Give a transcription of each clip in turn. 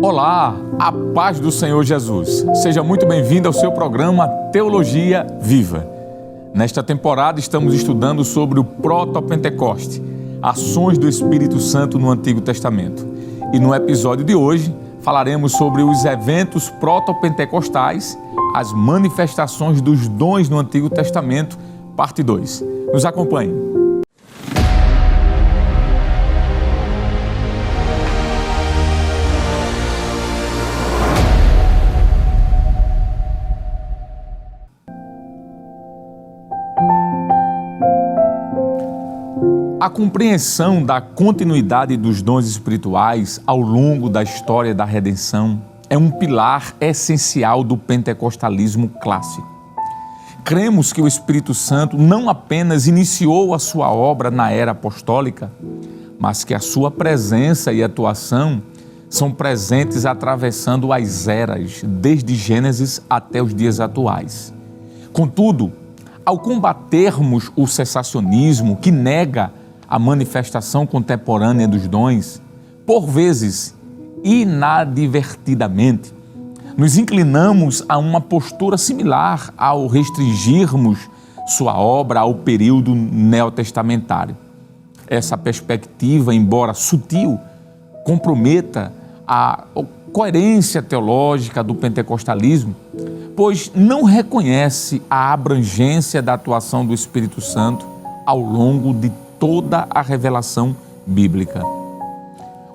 Olá, a paz do Senhor Jesus. Seja muito bem-vindo ao seu programa Teologia Viva. Nesta temporada estamos estudando sobre o Proto-Pentecoste, ações do Espírito Santo no Antigo Testamento. E no episódio de hoje falaremos sobre os eventos proto-pentecostais, as manifestações dos dons no Antigo Testamento, parte 2. Nos acompanhe. A compreensão da continuidade dos dons espirituais ao longo da história da redenção é um pilar essencial do pentecostalismo clássico. Cremos que o Espírito Santo não apenas iniciou a sua obra na era apostólica, mas que a sua presença e atuação são presentes atravessando as eras, desde Gênesis até os dias atuais. Contudo, ao combatermos o cessacionismo que nega a manifestação contemporânea dos dons, por vezes, inadvertidamente, nos inclinamos a uma postura similar ao restringirmos sua obra ao período neotestamentário. Essa perspectiva, embora sutil, comprometa a coerência teológica do pentecostalismo, pois não reconhece a abrangência da atuação do Espírito Santo ao longo de toda a revelação bíblica.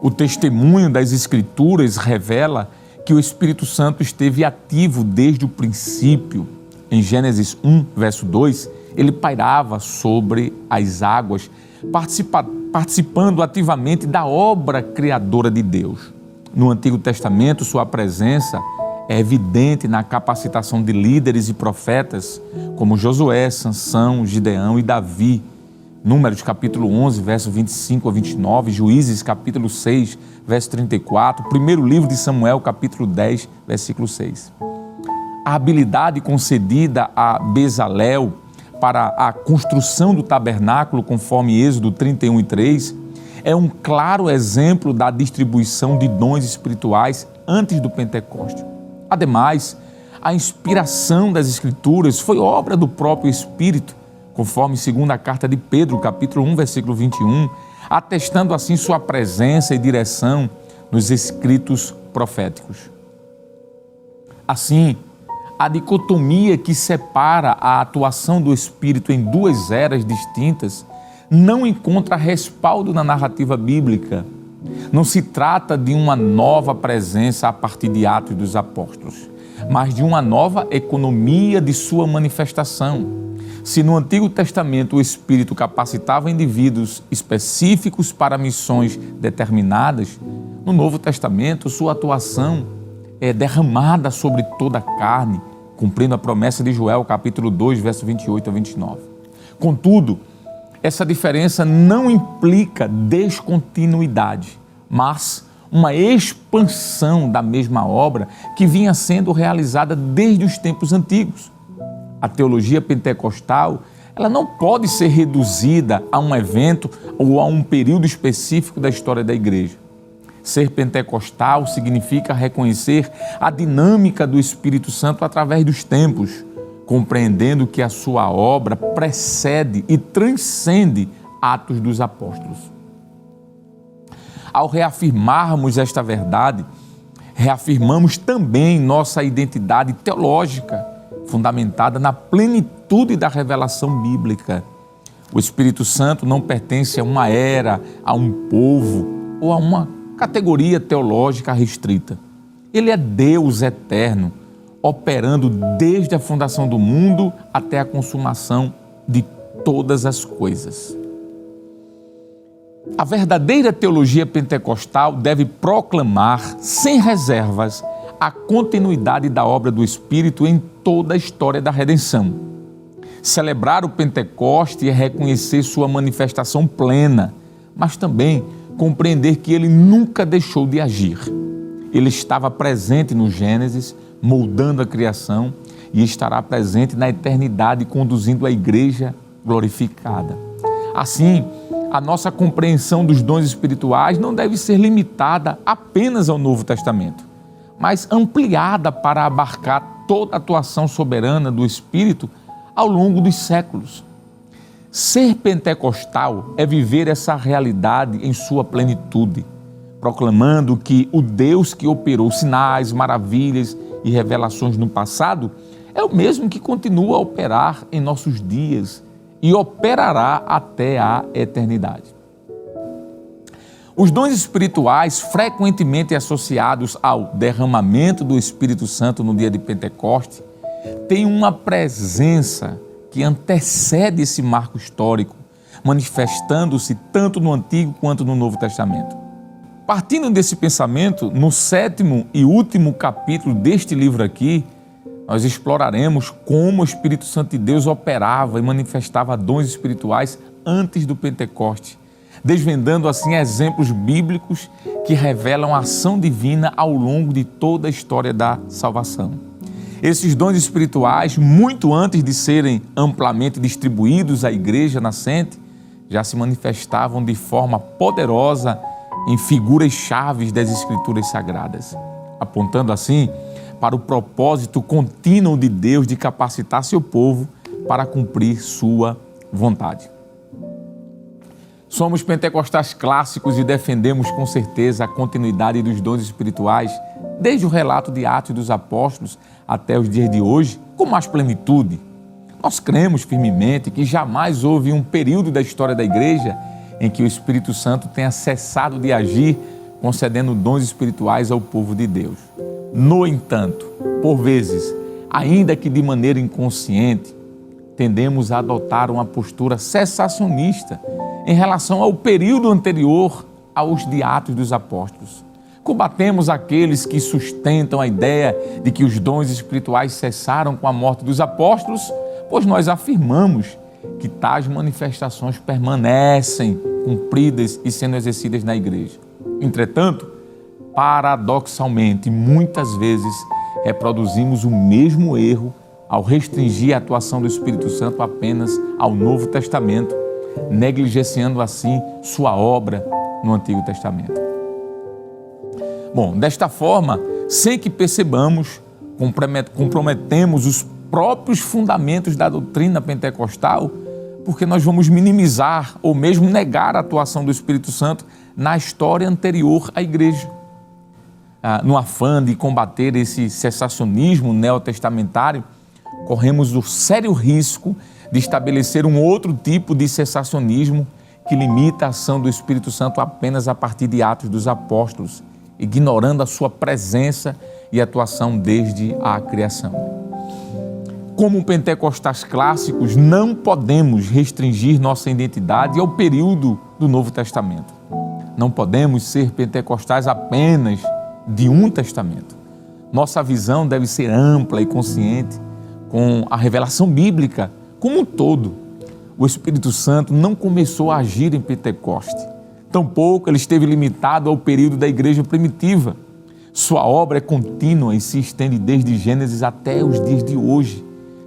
O testemunho das Escrituras revela que o Espírito Santo esteve ativo desde o princípio. Em Gênesis 1, verso 2, ele pairava sobre as águas, participando ativamente da obra criadora de Deus. No Antigo Testamento, sua presença é evidente na capacitação de líderes e profetas, como Josué, Sansão, Gideão e Davi. Números capítulo 11, verso 25 a 29, Juízes capítulo 6, verso 34, primeiro livro de Samuel, capítulo 10, versículo 6. A habilidade concedida a Bezalel para a construção do tabernáculo, conforme Êxodo 31 e 3, é um claro exemplo da distribuição de dons espirituais antes do Pentecoste. Ademais, a inspiração das Escrituras foi obra do próprio Espírito, conforme segunda carta de Pedro, capítulo 1, versículo 21, atestando assim sua presença e direção nos escritos proféticos. Assim, a dicotomia que separa a atuação do Espírito em duas eras distintas não encontra respaldo na narrativa bíblica. Não se trata de uma nova presença a partir de Atos dos Apóstolos, mas de uma nova economia de sua manifestação. Se no Antigo Testamento o Espírito capacitava indivíduos específicos para missões determinadas, no Novo Testamento sua atuação é derramada sobre toda a carne, cumprindo a promessa de Joel, capítulo 2, verso 28 a 29. Contudo, essa diferença não implica descontinuidade, mas uma expansão da mesma obra que vinha sendo realizada desde os tempos antigos. A teologia pentecostal, ela não pode ser reduzida a um evento ou a um período específico da história da igreja. Ser pentecostal significa reconhecer a dinâmica do Espírito Santo através dos tempos, compreendendo que a sua obra precede e transcende Atos dos Apóstolos. Ao reafirmarmos esta verdade, reafirmamos também nossa identidade teológica, fundamentada na plenitude da revelação bíblica. O Espírito Santo não pertence a uma era, a um povo ou a uma categoria teológica restrita. Ele é Deus eterno, operando desde a fundação do mundo até a consumação de todas as coisas. A verdadeira teologia pentecostal deve proclamar, sem reservas, a continuidade da obra do Espírito em toda a história da redenção. Celebrar o Pentecoste é reconhecer sua manifestação plena, mas também compreender que ele nunca deixou de agir. Ele estava presente no Gênesis, moldando a criação, e estará presente na eternidade, conduzindo a igreja glorificada. Assim, A nossa compreensão dos dons espirituais não deve ser limitada apenas ao Novo Testamento, mas ampliada para abarcar toda a atuação soberana do Espírito ao longo dos séculos. Ser pentecostal é viver essa realidade em sua plenitude, proclamando que o Deus que operou sinais, maravilhas e revelações no passado é o mesmo que continua a operar em nossos dias e operará até a eternidade. Os dons espirituais, frequentemente associados ao derramamento do Espírito Santo no dia de Pentecoste, têm uma presença que antecede esse marco histórico, manifestando-se tanto no Antigo quanto no Novo Testamento. Partindo desse pensamento, no 7º e último capítulo deste livro aqui, nós exploraremos como o Espírito Santo de Deus operava e manifestava dons espirituais antes do Pentecoste, desvendando assim exemplos bíblicos que revelam a ação divina ao longo de toda a história da salvação. Esses dons espirituais, muito antes de serem amplamente distribuídos à igreja nascente, já se manifestavam de forma poderosa em figuras chaves das Escrituras Sagradas, apontando assim para o propósito contínuo de Deus de capacitar seu povo para cumprir sua vontade. Somos pentecostais clássicos e defendemos com certeza a continuidade dos dons espirituais, desde o relato de Atos dos Apóstolos até os dias de hoje, com mais plenitude. Nós cremos firmemente que jamais houve um período da história da igreja em que o Espírito Santo tenha cessado de agir, concedendo dons espirituais ao povo de Deus. No entanto, por vezes, ainda que de maneira inconsciente, tendemos a adotar uma postura cessacionista em relação ao período anterior aos de Atos dos Apóstolos. Combatemos aqueles que sustentam a ideia de que os dons espirituais cessaram com a morte dos apóstolos, pois nós afirmamos que tais manifestações permanecem cumpridas e sendo exercidas na igreja. Entretanto, paradoxalmente, muitas vezes reproduzimos o mesmo erro ao restringir a atuação do Espírito Santo apenas ao Novo Testamento, negligenciando assim sua obra no Antigo Testamento. Bom, desta forma, sem que percebamos, comprometemos os próprios fundamentos da doutrina pentecostal, porque nós vamos minimizar ou mesmo negar a atuação do Espírito Santo na história anterior à igreja. No afã de combater esse cessacionismo neotestamentário, corremos o sério risco de estabelecer um outro tipo de cessacionismo que limita a ação do Espírito Santo apenas a partir de Atos dos Apóstolos, ignorando a sua presença e atuação desde a criação. Como pentecostais clássicos, não podemos restringir nossa identidade ao período do Novo Testamento. Não podemos ser pentecostais apenas de um testamento. Nossa visão deve ser ampla e consciente com a revelação bíblica como um todo. O Espírito Santo não começou a agir em Pentecoste. Tampouco ele esteve limitado ao período da igreja primitiva. Sua obra é contínua e se estende desde Gênesis até os dias de hoje,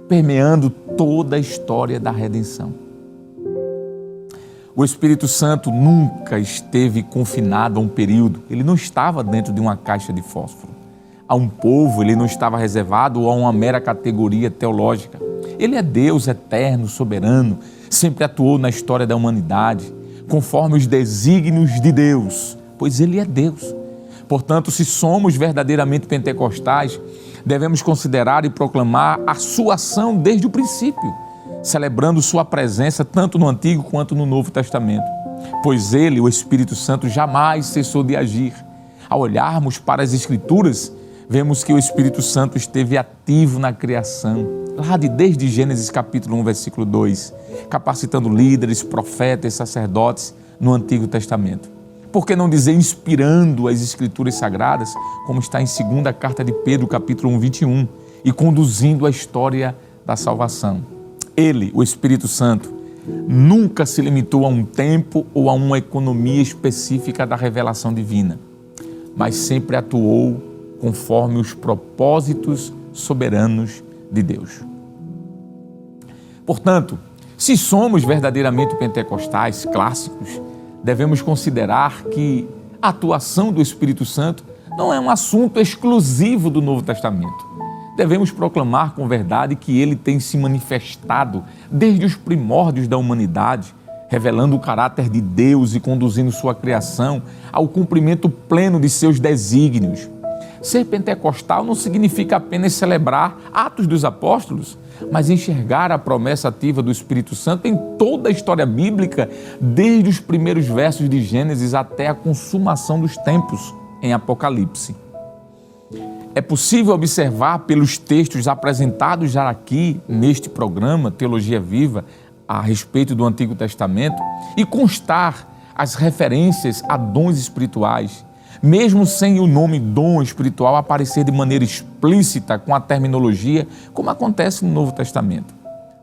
permeando toda a história da redenção. O Espírito Santo nunca esteve confinado a um período, ele não estava dentro de uma caixa de fósforo. A um povo, ele não estava reservado a uma mera categoria teológica. Ele é Deus eterno, soberano, sempre atuou na história da humanidade, conforme os desígnios de Deus, pois ele é Deus. Portanto, se somos verdadeiramente pentecostais, devemos considerar e proclamar a sua ação desde o princípio, celebrando sua presença tanto no Antigo quanto no Novo Testamento, pois ele, o Espírito Santo, jamais cessou de agir. Ao olharmos para as Escrituras, vemos que o Espírito Santo esteve ativo na criação, lá desde Gênesis capítulo 1, versículo 2, capacitando líderes, profetas, sacerdotes no Antigo Testamento. Por que não dizer inspirando as Escrituras Sagradas, como está em 2ª Carta de Pedro, capítulo 1, 21, e conduzindo a história da salvação. Ele, o Espírito Santo, nunca se limitou a um tempo ou a uma economia específica da revelação divina, mas sempre atuou conforme os propósitos soberanos de Deus. Portanto, Se somos verdadeiramente pentecostais clássicos, devemos considerar que a atuação do Espírito Santo não é um assunto exclusivo do Novo Testamento. Devemos proclamar com verdade que ele tem se manifestado desde os primórdios da humanidade, revelando o caráter de Deus e conduzindo sua criação ao cumprimento pleno de seus desígnios. Ser pentecostal não significa apenas celebrar Atos dos Apóstolos, mas enxergar a promessa ativa do Espírito Santo em toda a história bíblica, desde os primeiros versos de Gênesis até a consumação dos tempos em Apocalipse. É possível observar pelos textos apresentados já aqui neste programa Teologia Viva a respeito do Antigo Testamento e constar as referências a dons espirituais, mesmo sem o nome dom espiritual aparecer de maneira explícita com a terminologia, como acontece no Novo Testamento,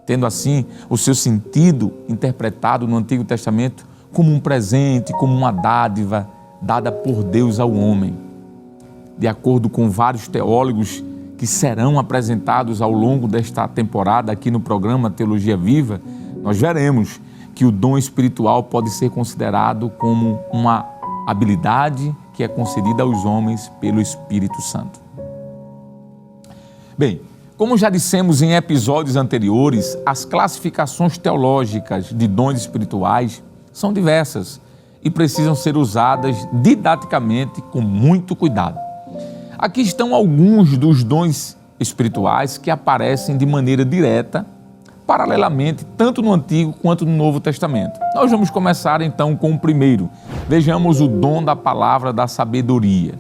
tendo assim o seu sentido interpretado no Antigo Testamento como um presente, como uma dádiva dada por Deus ao homem. De acordo com vários teólogos que serão apresentados ao longo desta temporada aqui no programa Teologia Viva, nós veremos que o dom espiritual pode ser considerado como uma habilidade que é concedida aos homens pelo Espírito Santo. Bem, como já dissemos em episódios anteriores, as classificações teológicas de dons espirituais são diversas e precisam ser usadas didaticamente com muito cuidado. Aqui estão alguns dos dons espirituais que aparecem de maneira direta, paralelamente, tanto no Antigo quanto no Novo Testamento. Nós vamos começar então com o primeiro. Vejamos o dom da palavra da sabedoria.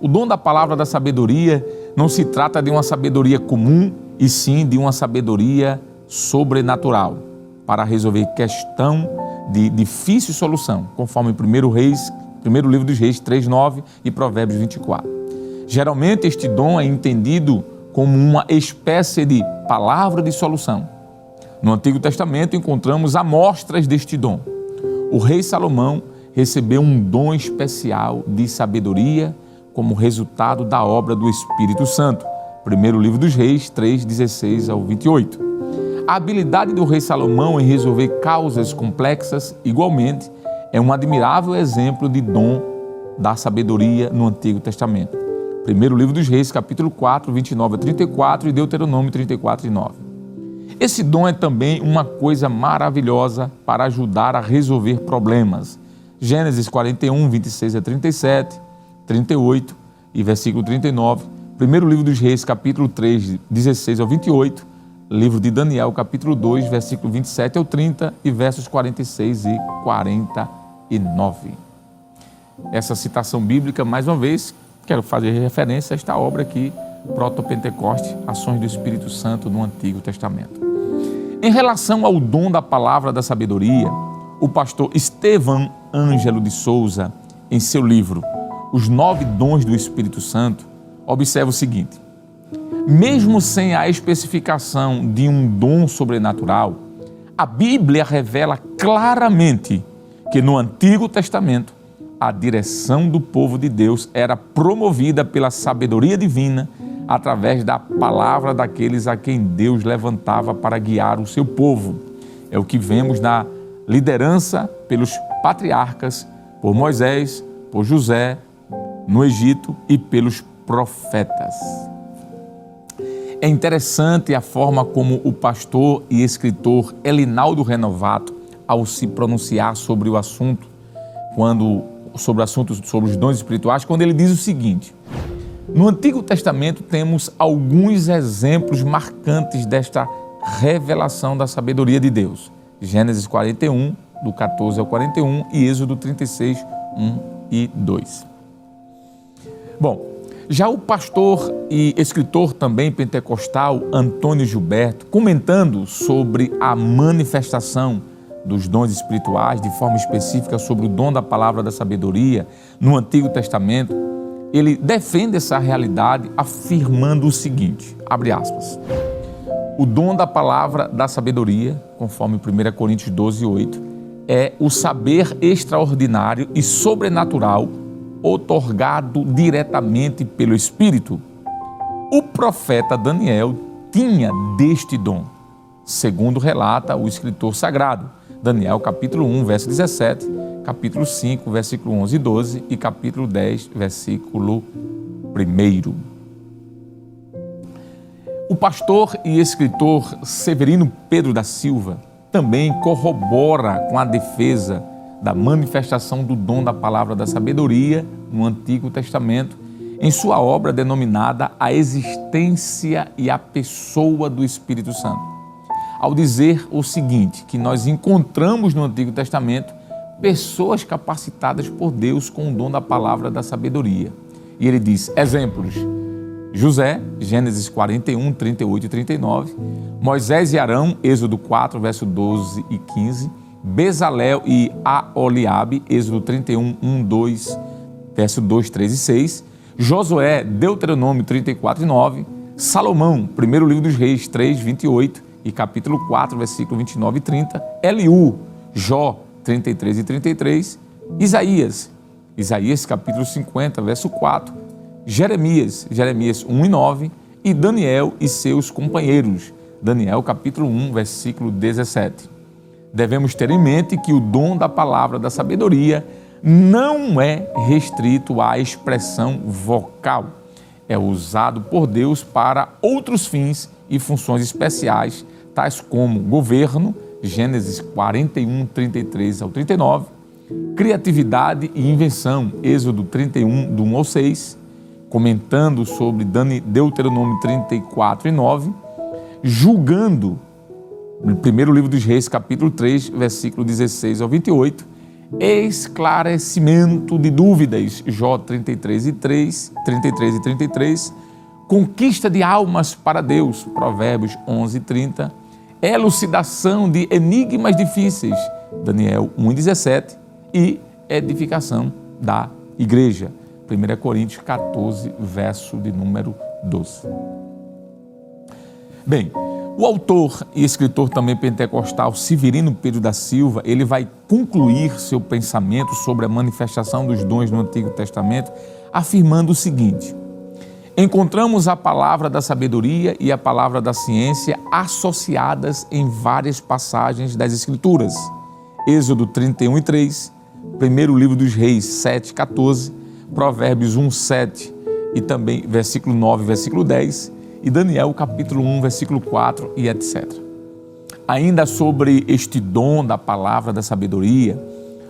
O dom da palavra da sabedoria não se trata de uma sabedoria comum, e sim de uma sabedoria sobrenatural, para resolver questão de difícil solução, conforme 1 livro dos Reis 3:9 e Provérbios 24. Geralmente este dom é entendido como uma espécie de palavra de solução. No Antigo Testamento encontramos amostras deste dom. O rei Salomão recebeu um dom especial de sabedoria como resultado da obra do Espírito Santo. 1 livro dos Reis 3:16 ao 28. A habilidade do rei Salomão em resolver causas complexas, igualmente, é um admirável exemplo de dom da sabedoria no Antigo Testamento. 1 livro dos Reis, capítulo 4, 29 a 34 e Deuteronômio 34:9. Esse dom é também uma coisa maravilhosa para ajudar a resolver problemas. Gênesis 41, 26 a 37, 38 e versículo 39. 1 livro dos Reis, capítulo 3, 16 ao 28. Livro de Daniel, capítulo 2, versículo 27 ao 30 e versos 46 e 49. Essa citação bíblica, mais uma vez, quero fazer referência a esta obra aqui, Proto-Pentecoste, Ações do Espírito Santo no Antigo Testamento. Em relação ao dom da palavra da sabedoria, o pastor Estevão Ângelo de Souza, em seu livro Os 9 Dons do Espírito Santo, observa o seguinte: mesmo sem a especificação de um dom sobrenatural, a Bíblia revela claramente que no Antigo Testamento a direção do povo de Deus era promovida pela sabedoria divina através da palavra daqueles a quem Deus levantava para guiar o seu povo. É o que vemos na liderança pelos patriarcas, por Moisés, por José, no Egito e pelos profetas. É interessante a forma como o pastor e escritor Elinaldo Renovato, ao se pronunciar sobre o assunto, sobre os dons espirituais, quando ele diz o seguinte: no Antigo Testamento temos alguns exemplos marcantes desta revelação da sabedoria de Deus. Gênesis 41, do 14 ao 41 e Êxodo 36, 1 e 2. Bom, já o pastor e escritor também pentecostal Antônio Gilberto, comentando sobre a manifestação dos dons espirituais, de forma específica sobre o dom da palavra da sabedoria no Antigo Testamento, ele defende essa realidade afirmando o seguinte, abre aspas: o dom da palavra da sabedoria, conforme 1 Coríntios 12, 8, é o saber extraordinário e sobrenatural outorgado diretamente pelo Espírito. O profeta Daniel tinha deste dom. segundo relata o escritor sagrado. Daniel capítulo 1, verso 17, capítulo 5, versículo 11 e 12 e capítulo 10, versículo 1. O pastor e escritor Severino Pedro da Silva também corrobora com a defesa da manifestação do dom da palavra da sabedoria no Antigo Testamento, em sua obra denominada A Existência e a Pessoa do Espírito Santo, ao dizer o seguinte, que nós encontramos no Antigo Testamento pessoas capacitadas por Deus com o dom da palavra da sabedoria. E ele diz, exemplos, José, Gênesis 41, 38 e 39, Moisés e Arão, Êxodo 4, verso 12 e 15, Bezalel e Aholiabe, Êxodo 31, 1, 2, verso 2, 3 e 6, Josué, Deuteronômio 34 e 9, Salomão, primeiro livro dos Reis 3, 28 e capítulo 4, versículo 29 e 30, Eliú, Jó 33 e 33, Isaías capítulo 50, verso 4, Jeremias 1 e 9 e Daniel e seus companheiros, Daniel capítulo 1, versículo 17. Devemos ter em mente que o dom da palavra da sabedoria não é restrito à expressão vocal. É usado por Deus para outros fins e funções especiais, tais como governo, Gênesis 41, 33 ao 39, criatividade e invenção, Êxodo 31, do 1 ao 6, comentando sobre Deuteronômio 34 e 9, julgando, no primeiro livro dos Reis, capítulo 3, versículo 16 ao 28, esclarecimento de dúvidas, Jó 33 e 33, conquista de almas para Deus, Provérbios 11 e 30, elucidação de enigmas difíceis, Daniel 1 e 17, e edificação da igreja, 1 Coríntios 14, verso de número 12. Bem, o autor e escritor também pentecostal Severino Pedro da Silva, ele vai concluir seu pensamento sobre a manifestação dos dons no Antigo Testamento, afirmando o seguinte: encontramos a palavra da sabedoria e a palavra da ciência associadas em várias passagens das Escrituras. Êxodo 31 e 3, primeiro livro dos Reis 7, 14, Provérbios 1, 7 e também versículo 9, versículo 10, e Daniel capítulo 1, versículo 4 e etc. Ainda sobre este dom da palavra da sabedoria,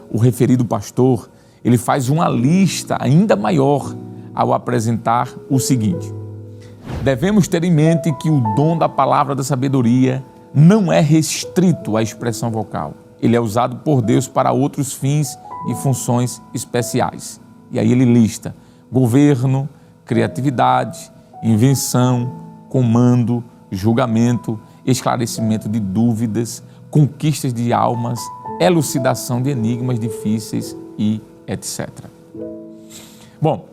o referido pastor, ele faz uma lista ainda maior ao apresentar o seguinte: devemos ter em mente que o dom da palavra da sabedoria não é restrito à expressão vocal. Ele é usado por Deus para outros fins e funções especiais. E aí ele lista governo, criatividade, invenção, comando, julgamento, esclarecimento de dúvidas, conquistas de almas, elucidação de enigmas difíceis e etc. Bom,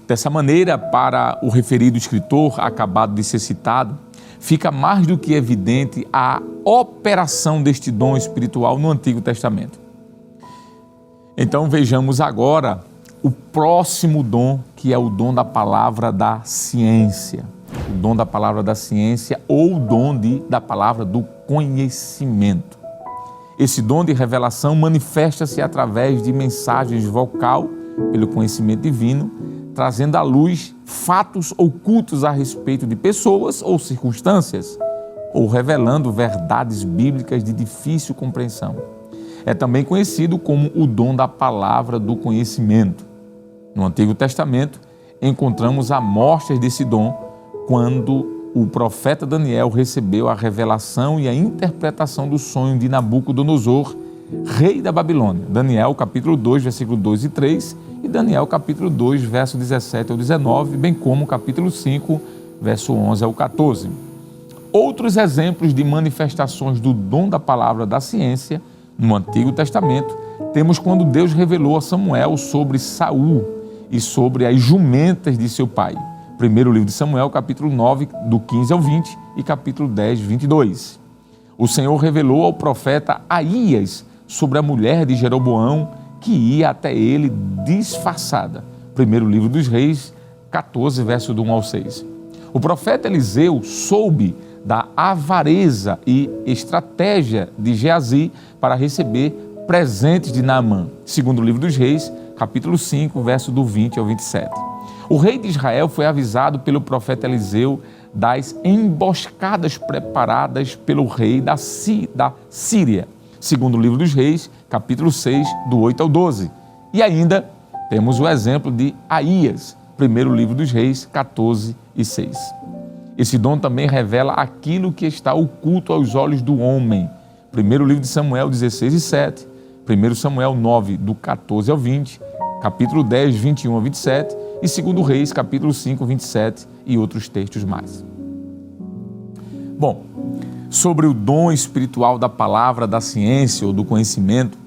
dessa maneira, para o referido escritor acabado de ser citado, fica mais do que evidente a operação deste dom espiritual no Antigo Testamento. Então vejamos agora o próximo dom, que é o dom da palavra da ciência. O dom da palavra da ciência ou o dom da palavra do conhecimento. Esse dom de revelação manifesta-se através de mensagens vocal pelo conhecimento divino, trazendo à luz fatos ocultos a respeito de pessoas ou circunstâncias, ou revelando verdades bíblicas de difícil compreensão. É também conhecido como o dom da palavra do conhecimento. No Antigo Testamento, encontramos amostras desse dom quando o profeta Daniel recebeu a revelação e a interpretação do sonho de Nabucodonosor, rei da Babilônia. Daniel capítulo 2, versículo 2 e 3 e Daniel capítulo 2, verso 17 ao 19, bem como capítulo 5, verso 11 ao 14. Outros exemplos de manifestações do dom da palavra da ciência no Antigo Testamento temos quando Deus revelou a Samuel sobre Saul e sobre as jumentas de seu pai. Primeiro livro de Samuel, capítulo 9, do 15 ao 20 e capítulo 10, 22. O Senhor revelou ao profeta Aías sobre a mulher de Jeroboão que ia até ele disfarçada. Primeiro livro dos Reis, 14, verso do 1 ao 6. O profeta Eliseu soube da avareza e estratégia de Geazi para receber presentes de Naamã. Segundo o livro dos Reis, capítulo 5, verso do 20 ao 27. O rei de Israel foi avisado pelo profeta Eliseu das emboscadas preparadas pelo rei da Síria. Segundo o livro dos Reis, capítulo 6, do 8 ao 12. E ainda temos o exemplo de Aías, primeiro livro dos Reis, 14 e 6. Esse dom também revela aquilo que está oculto aos olhos do homem. Primeiro livro de Samuel, 16 e 7. 1 Samuel 9, do 14 ao 20. Capítulo 10, 21 ao 27. E 2 Reis, capítulo 5, 27 e outros textos mais. Bom, sobre o dom espiritual da palavra, da ciência ou do conhecimento,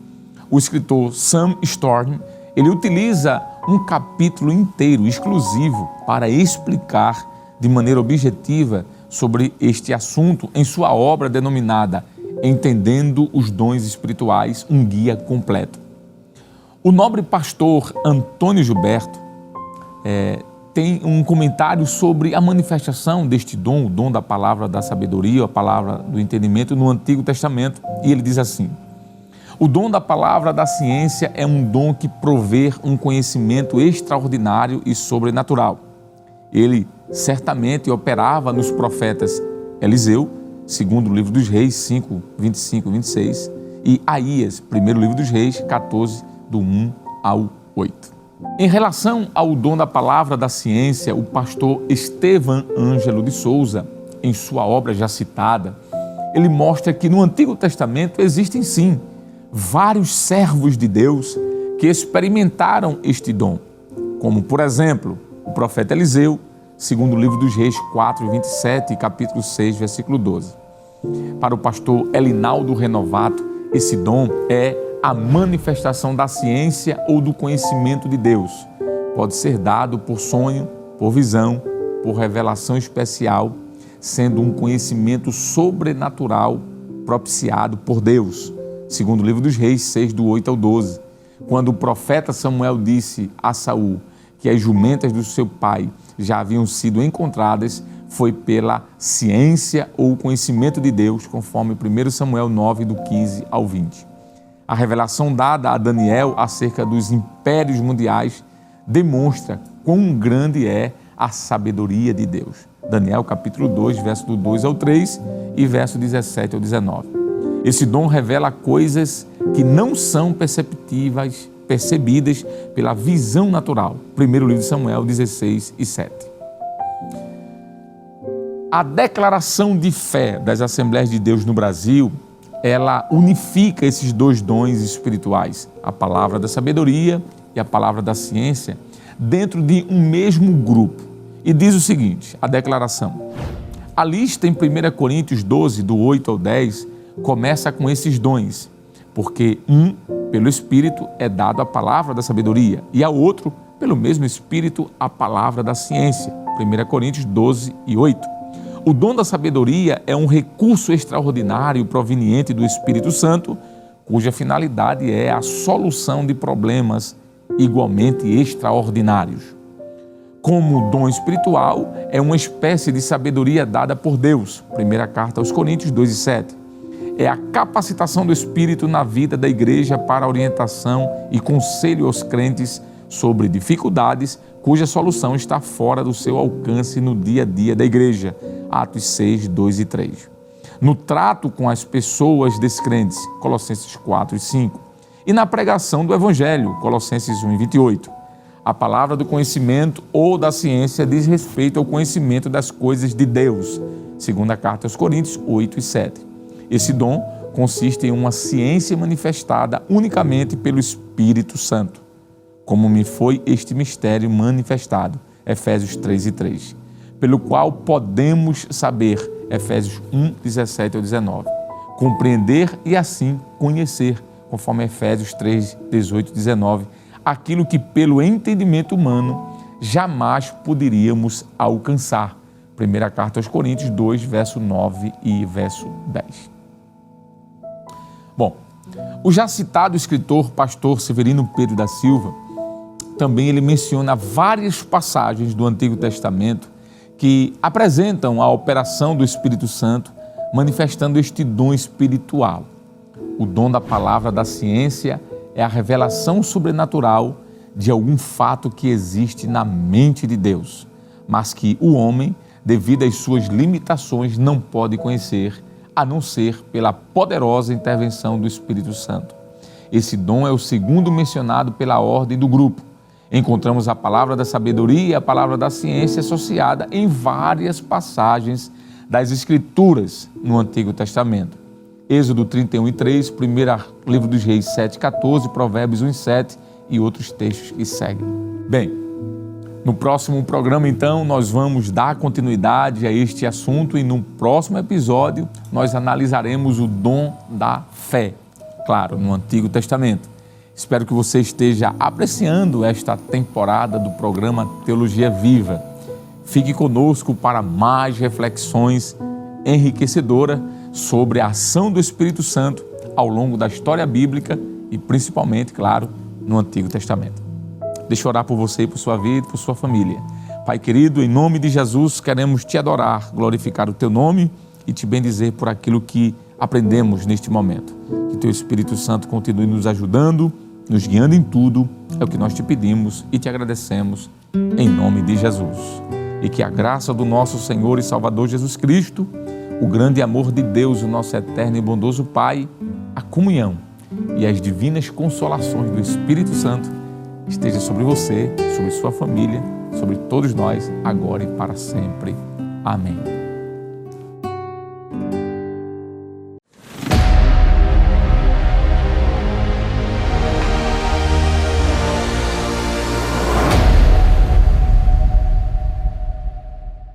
o escritor Sam Storm, ele utiliza um capítulo inteiro, exclusivo, para explicar de maneira objetiva sobre este assunto em sua obra denominada Entendendo os Dons Espirituais, um guia completo. O nobre pastor Antônio Gilberto tem um comentário sobre a manifestação deste dom, o dom da palavra da sabedoria, a palavra do entendimento no Antigo Testamento, e ele diz assim: o dom da palavra da ciência é um dom que provê um conhecimento extraordinário e sobrenatural. Ele certamente operava nos profetas Eliseu, segundo o livro dos Reis, 5, 25 e 26, e Aías, primeiro livro dos Reis, 14, do 1 ao 8. Em relação ao dom da palavra da ciência, o pastor Estevam Ângelo de Souza, em sua obra já citada, ele mostra que no Antigo Testamento existem sim vários servos de Deus que experimentaram este dom, como por exemplo, o profeta Eliseu, segundo o livro dos Reis 4, 27 e capítulo 6, versículo 12. Para o pastor Elinaldo Renovato, esse dom é a manifestação da ciência ou do conhecimento de Deus. Pode ser dado por sonho, por visão, por revelação especial, sendo um conhecimento sobrenatural propiciado por Deus. Segundo o livro dos Reis 6, do 8 ao 12. Quando o profeta Samuel disse a Saul que as jumentas do seu pai já haviam sido encontradas, foi pela ciência ou conhecimento de Deus, conforme 1 Samuel 9, do 15 ao 20. A revelação dada a Daniel acerca dos impérios mundiais demonstra quão grande é a sabedoria de Deus. Daniel capítulo 2, verso do 2 ao 3 e verso 17 ao 19. Esse dom revela coisas que não são percebidas pela visão natural. Primeiro livro de Samuel 16 e 7. A declaração de fé das Assembleias de Deus no Brasil, ela unifica esses dois dons espirituais, a palavra da sabedoria e a palavra da ciência, dentro de um mesmo grupo. E diz o seguinte, a declaração: a lista em 1 Coríntios 12, do 8 ao 10, começa com esses dons, porque pelo Espírito é dado a palavra da sabedoria, e ao outro, pelo mesmo Espírito, a palavra da ciência. 1 Coríntios 12 e 8. O dom da sabedoria é um recurso extraordinário proveniente do Espírito Santo, cuja finalidade é a solução de problemas igualmente extraordinários. Como dom espiritual, é uma espécie de sabedoria dada por Deus. Primeira carta aos Coríntios 2 e 7. É a capacitação do Espírito na vida da igreja para orientação e conselho aos crentes sobre dificuldades cuja solução está fora do seu alcance no dia a dia da igreja. Atos 6, 2 e 3. No trato com as pessoas descrentes, Colossenses 4 e 5. E na pregação do Evangelho, Colossenses 1 e 28. A palavra do conhecimento ou da ciência diz respeito ao conhecimento das coisas de Deus. Segunda carta aos Coríntios 8 e 7. Esse dom consiste em uma ciência manifestada unicamente pelo Espírito Santo, como me foi este mistério manifestado. Efésios 3 e 3. Pelo qual podemos saber, Efésios 1, 17 ao 19, compreender e assim conhecer, conforme Efésios 3, 18 e 19, aquilo que pelo entendimento humano jamais poderíamos alcançar. Primeira carta aos Coríntios 2, verso 9 e verso 10. Bom, o já citado escritor pastor Severino Pedro da Silva, também ele menciona várias passagens do Antigo Testamento que apresentam a operação do Espírito Santo, manifestando este dom espiritual. O dom da palavra da ciência é a revelação sobrenatural de algum fato que existe na mente de Deus, mas que o homem, devido às suas limitações, não pode conhecer, a não ser pela poderosa intervenção do Espírito Santo. Esse dom é o segundo mencionado pela ordem do grupo. Encontramos a palavra da sabedoria e a palavra da ciência associada em várias passagens das Escrituras no Antigo Testamento. Êxodo 31:3, 1 Livro dos Reis 7:14, Provérbios 1:7 e outros textos que seguem. Bem, no próximo programa, então, nós vamos dar continuidade a este assunto e no próximo episódio nós analisaremos o dom da fé, claro, no Antigo Testamento. Espero que você esteja apreciando esta temporada do programa Teologia Viva. Fique conosco para mais reflexões enriquecedoras sobre a ação do Espírito Santo ao longo da história bíblica e principalmente, claro, no Antigo Testamento. Deixa eu orar por você, por sua vida e por sua família. Pai querido, em nome de Jesus, queremos te adorar, glorificar o teu nome e te bendizer por aquilo que aprendemos neste momento. Que teu Espírito Santo continue nos ajudando, nos guiando em tudo, é o que nós te pedimos e te agradecemos em nome de Jesus. E que a graça do nosso Senhor e Salvador Jesus Cristo, o grande amor de Deus, o nosso eterno e bondoso Pai, a comunhão e as divinas consolações do Espírito Santo esteja sobre você, sobre sua família, sobre todos nós, agora e para sempre. Amém.